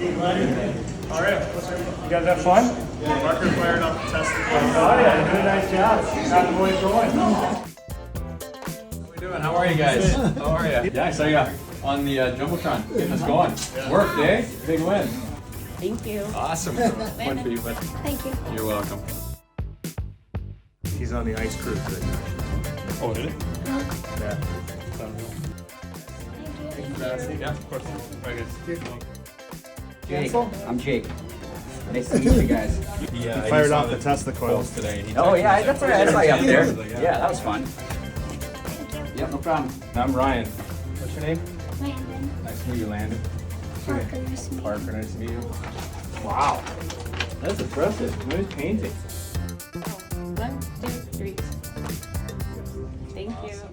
All right. You guys have fun? Yeah, Marker fired up the test. Oh yeah, you did a nice job. Got the boys going. How we doing? How are you guys? How are you? Yeah, I saw you on the Jumbotron getting us going. Worked, eh? Big win. Thank you. Awesome. Fun for you, but Thank you. you're welcome. He's on the ice crew today. Oh, did it? Yeah. Yeah, of course. Right, guys. Jake. I'm Jake. Nice to meet you guys. He Fired off the Tesla coils. today. Oh yeah, that's right. I saw you up there. Yeah, that was fun. Yep, no problem. I'm Ryan. What's your name? Landon. Nice to meet you, Landon. Parker, nice to meet you. Parker, nice to meet you. Wow. That's impressive. Nice painting. 1, 2, 3. Thank you.